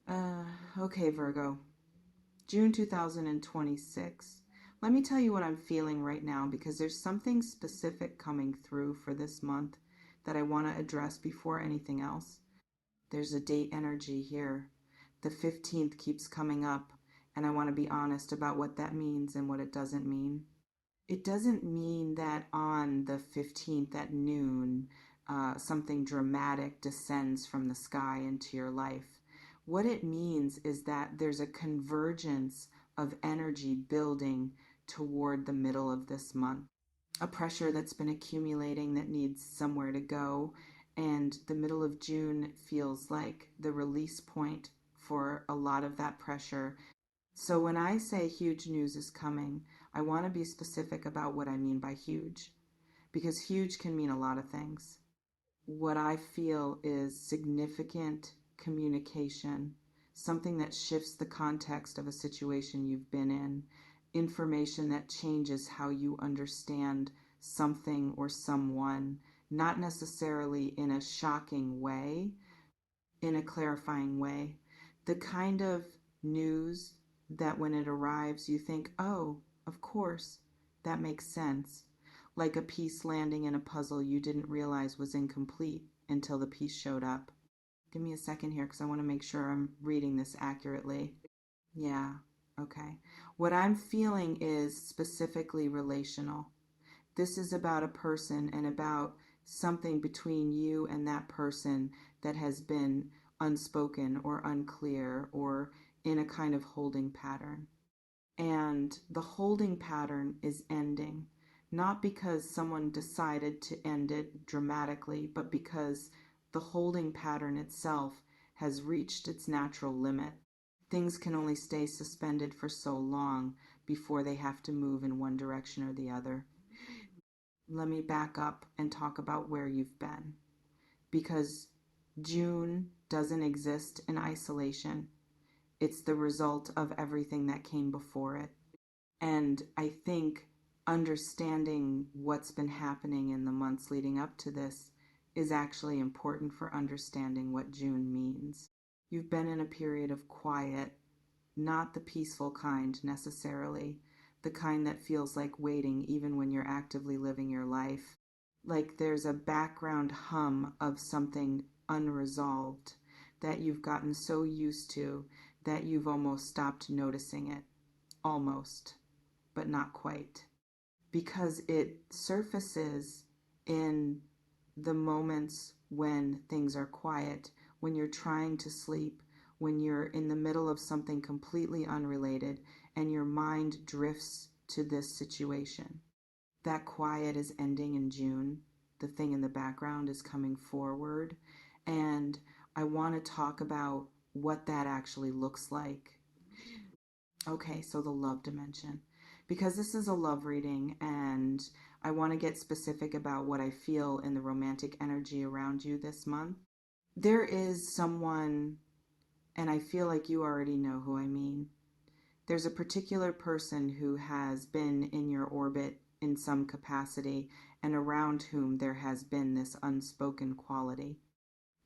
Uh, okay, Virgo. June 2026. Let me tell you what I'm feeling right now because there's something specific coming through for this month that I want to address before anything else. There's a date energy here. The 15th keeps coming up, and I want to be honest about what that means and what it doesn't mean. It doesn't mean that on the 15th at noon, something dramatic descends from the sky into your life. What it means is that there's a convergence of energy building toward the middle of this month. A pressure that's been accumulating that needs somewhere to go. And the middle of June feels like the release point for a lot of that pressure. So when I say huge news is coming, I want to be specific about what I mean by huge, because huge can mean a lot of things. What I feel is significant communication, something that shifts the context of a situation you've been in, information that changes how you understand something or someone, not necessarily in a shocking way, in a clarifying way. The kind of news that when it arrives, you think, oh, of course, that makes sense. Like a piece landing in a puzzle you didn't realize was incomplete until the piece showed up. Give me a second here because I want to make sure I'm reading this accurately. Yeah, okay. What I'm feeling is specifically relational. This is about a person and about something between you and that person that has been unspoken or unclear or in a kind of holding pattern. And the holding pattern is ending, not because someone decided to end it dramatically, but because the holding pattern itself has reached its natural limit. Things can only stay suspended for so long before they have to move in one direction or the other. Let me back up and talk about where you've been. Because June doesn't exist in isolation, it's the result of everything that came before it. And I think understanding what's been happening in the months leading up to this is actually important for understanding what June means. You've been in a period of quiet, not the peaceful kind necessarily, the kind that feels like waiting even when you're actively living your life. Like there's a background hum of something unresolved that you've gotten so used to that you've almost stopped noticing it. Almost, but not quite. Because it surfaces in the moments when things are quiet, when you're trying to sleep, when you're in the middle of something completely unrelated and your mind drifts to this situation. That quiet is ending in June. The thing in the background is coming forward. And I want to talk about what that actually looks like. Okay, so the love dimension. Because this is a love reading and I want to get specific about what I feel in the romantic energy around you this month. There is someone, and I feel like you already know who I mean. There's a particular person who has been in your orbit in some capacity and around whom there has been this unspoken quality,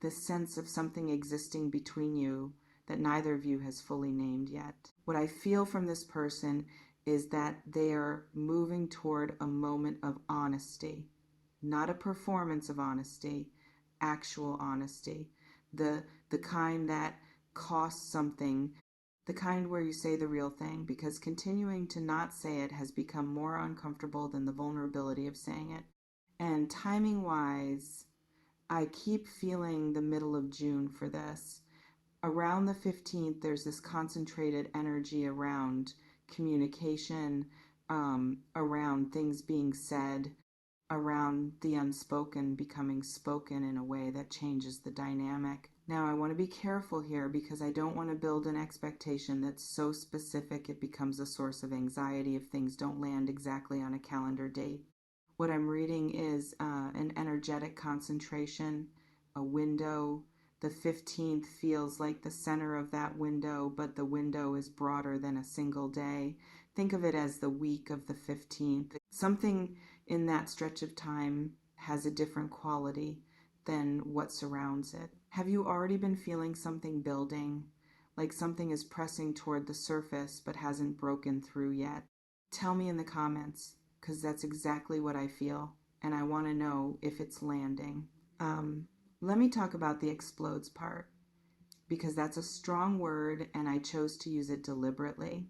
this sense of something existing between you that neither of you has fully named yet. What I feel from this person is that they are moving toward a moment of honesty, not a performance of honesty, actual honesty, the kind that costs something, the kind where you say the real thing, because continuing to not say it has become more uncomfortable than the vulnerability of saying it. And timing wise, I keep feeling the middle of June for this. Around the 15th, there's this concentrated energy around communication, around things being said, around the unspoken becoming spoken in a way that changes the dynamic. Now, I want to be careful here because I don't want to build an expectation that's so specific it becomes a source of anxiety if things don't land exactly on a calendar date. What I'm reading is an energetic concentration, a window. The 15th feels like the center of that window, but the window is broader than a single day. Think of it as the week of the 15th. Something in that stretch of time has a different quality than what surrounds it. Have you already been feeling something building? like something is pressing toward the surface but hasn't broken through yet. Tell me in the comments, because that's exactly what I feel, and I want to know if it's landing. Let me talk about the explodes part, because that's a strong word and I chose to use it deliberately.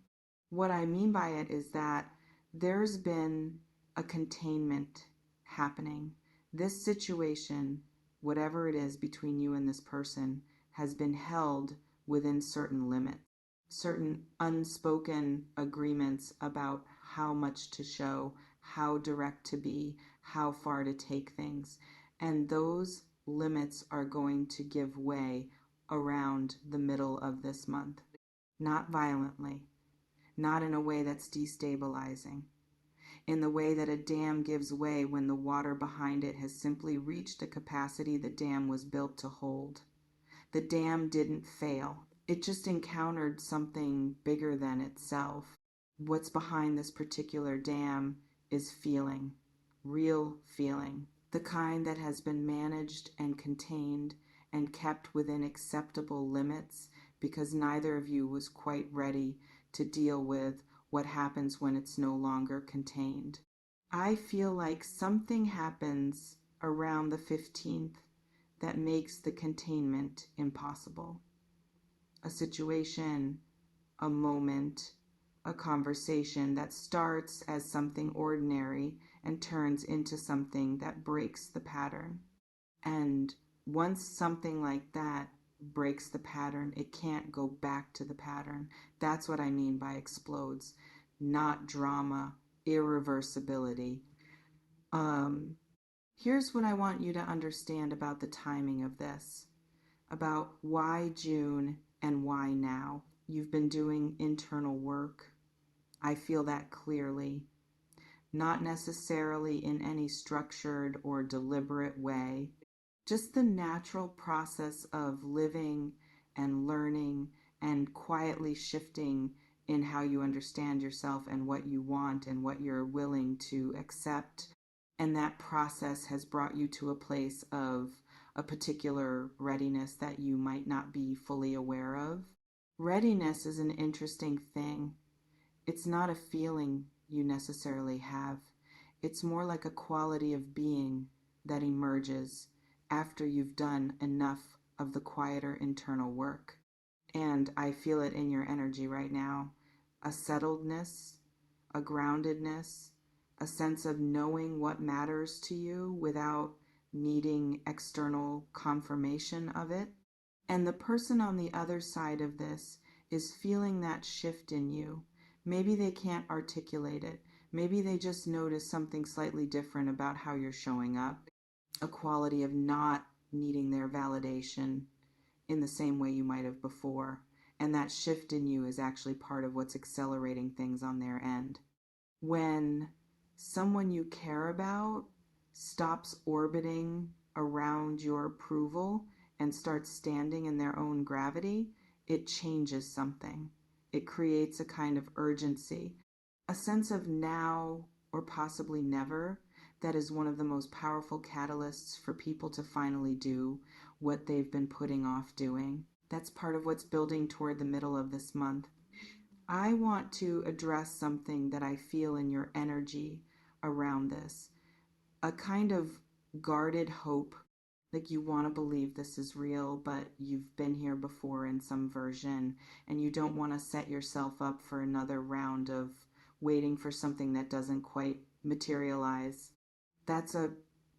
What I mean by it is that there's been a containment happening. This situation, whatever it is between you and this person, has been held within certain limits, certain unspoken agreements about how much to show, how direct to be, how far to take things. And those limits are going to give way around the middle of this month. Not violently, not in a way that's destabilizing, in the way that a dam gives way when the water behind it has simply reached the capacity the dam was built to hold. The dam didn't fail. It just encountered something bigger than itself. What's behind this particular dam is feeling, real feeling, the kind that has been managed and contained and kept within acceptable limits because neither of you was quite ready to deal with what happens when it's no longer contained. I feel like something happens around the 15th that makes the containment impossible. A situation, a moment, a conversation that starts as something ordinary and turns into something that breaks the pattern. And once something like that breaks the pattern, it can't go back to the pattern. That's what I mean by explodes, not drama, irreversibility. Here's what I want you to understand about the timing of this, about why June and why now. You've been doing internal work. I feel that clearly. Not necessarily in any structured or deliberate way. Just the natural process of living and learning and quietly shifting in how you understand yourself and what you want and what you're willing to accept. And that process has brought you to a place of a particular readiness that you might not be fully aware of. Readiness is an interesting thing. It's not a feeling you necessarily have. It's more like a quality of being that emerges after you've done enough of the quieter internal work. And I feel it in your energy right now. A settledness, a groundedness, a sense of knowing what matters to you without needing external confirmation of it. And the person on the other side of this is feeling that shift in you. Maybe they can't articulate it. Maybe they just notice something slightly different about how you're showing up. A quality of not needing their validation in the same way you might have before. And that shift in you is actually part of what's accelerating things on their end. When someone you care about stops orbiting around your approval and starts standing in their own gravity, it changes something. It creates a kind of urgency, a sense of now or possibly never that is one of the most powerful catalysts for people to finally do what they've been putting off doing. That's part of what's building toward the middle of this month. I want to address something that I feel in your energy around this, a kind of guarded hope, like you want to believe this is real, but you've been here before in some version, and you don't want to set yourself up for another round of waiting for something that doesn't quite materialize. That's a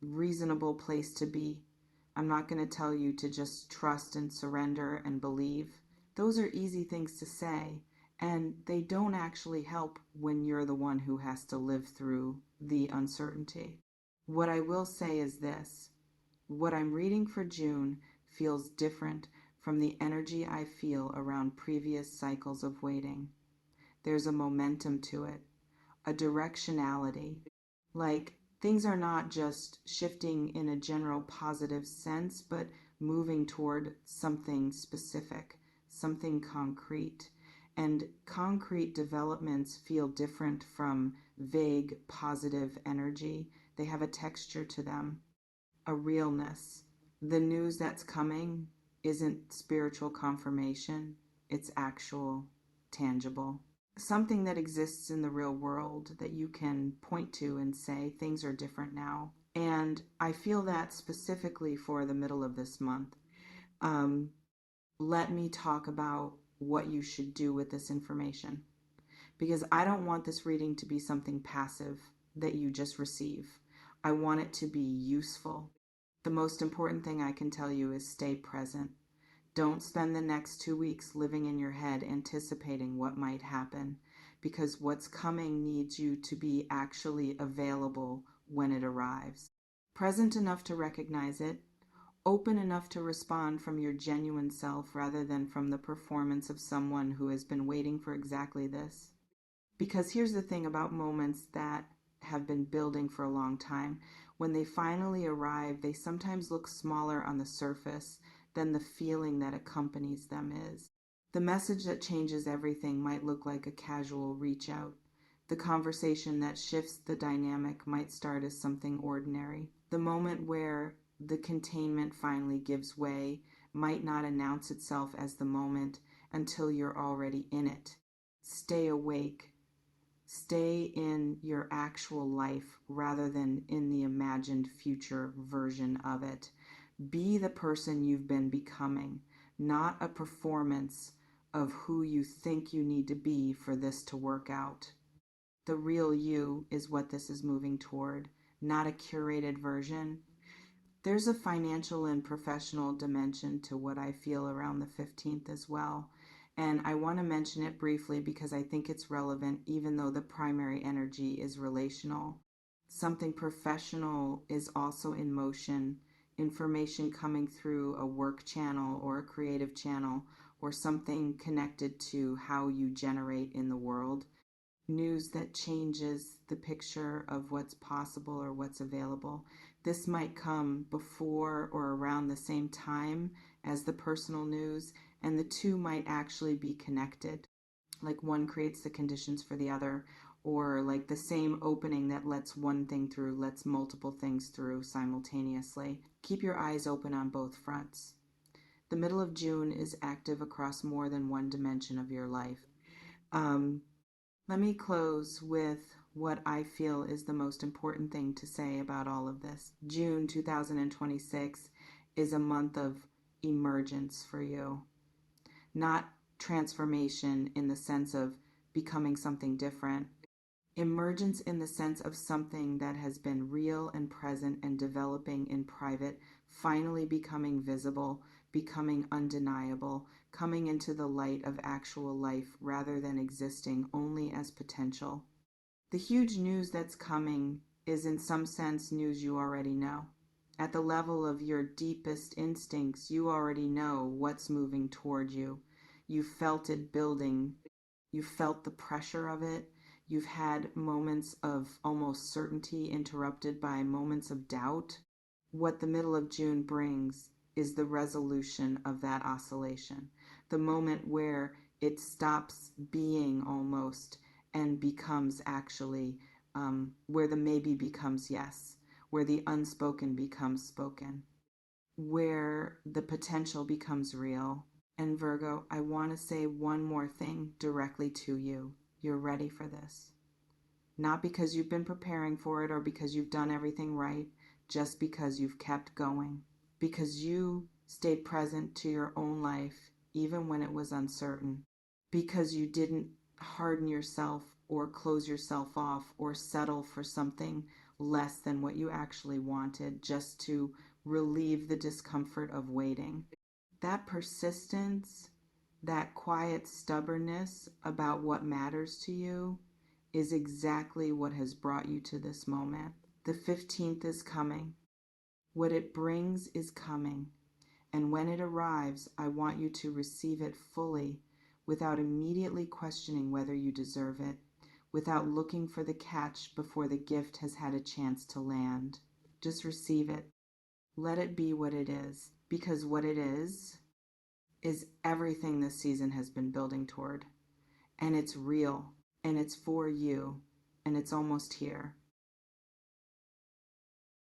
reasonable place to be. I'm not going to tell you to just trust and surrender and believe. Those are easy things to say, and they don't actually help when you're the one who has to live through the uncertainty. What I will say is this. What I'm reading for June feels different from the energy I feel around previous cycles of waiting. There's a momentum to it, a directionality. Like things are not just shifting in a general positive sense, but moving toward something specific, something concrete. And concrete developments feel different from vague positive energy. They have a texture to them, a realness. The news that's coming isn't spiritual confirmation. it's actual, tangible. Something that exists in the real world that you can point to and say things are different now. And I feel that specifically for the middle of this month. Um, Let me talk about what you should do with this information, because I don't want this reading to be something passive that you just receive. I want it to be useful. The most important thing I can tell you is stay present. Don't spend the next 2 weeks living in your head anticipating what might happen, because what's coming needs you to be actually available when it arrives. Present enough to recognize it, open enough to respond from your genuine self rather than from the performance of someone who has been waiting for exactly this. Because here's the thing about moments that have been building for a long time. When they finally arrive, they sometimes look smaller on the surface than the feeling that accompanies them is. The message that changes everything might look like a casual reach out. The conversation that shifts the dynamic might start as something ordinary. The moment where the containment finally gives way might not announce itself as the moment until you're already in it. Stay awake. Stay in your actual life rather than in the imagined future version of it. Be the person you've been becoming, not a performance of who you think you need to be for this to work out. The real you is what this is moving toward, not a curated version. There's a financial and professional dimension to what I feel around the 15th as well. And I want to mention it briefly because I think it's relevant, even though the primary energy is relational. Something professional is also in motion, information coming through a work channel or a creative channel or something connected to how you generate in the world. News that changes the picture of what's possible or what's available. This might come before or around the same time as the personal news, and the two might actually be connected. Like one creates the conditions for the other, or like the same opening that lets one thing through lets multiple things through simultaneously. Keep your eyes open on both fronts. The middle of June is active across more than one dimension of your life. Let me close with what I feel is the most important thing to say about all of this. June 2026 is a month of emergence for you, not transformation in the sense of becoming something different. Emergence in the sense of something that has been real and present and developing in private, finally becoming visible, becoming undeniable, coming into the light of actual life rather than existing only as potential. The huge news that's coming is in some sense news you already know. At the level of your deepest instincts, you already know what's moving toward you. You felt it building. You felt the pressure of it. You've had moments of almost certainty interrupted by moments of doubt. What the middle of June brings is the resolution of that oscillation, the moment where it stops being almost and becomes actually, where the maybe becomes yes, where the unspoken becomes spoken, where the potential becomes real. And Virgo, I want to say one more thing directly to you. You're ready for this. Not because you've been preparing for it or because you've done everything right, just because you've kept going. Because you stayed present to your own life even when it was uncertain. Because you didn't harden yourself or close yourself off or settle for something less than what you actually wanted just to relieve the discomfort of waiting. That persistence, that quiet stubbornness about what matters to you is exactly what has brought you to this moment. The 15th is coming. What it brings is coming. And when it arrives, I want you to receive it fully without immediately questioning whether you deserve it, without looking for the catch before the gift has had a chance to land. Just receive it. Let it be what it is, because what it is everything this season has been building toward. And it's real, and it's for you, and it's almost here.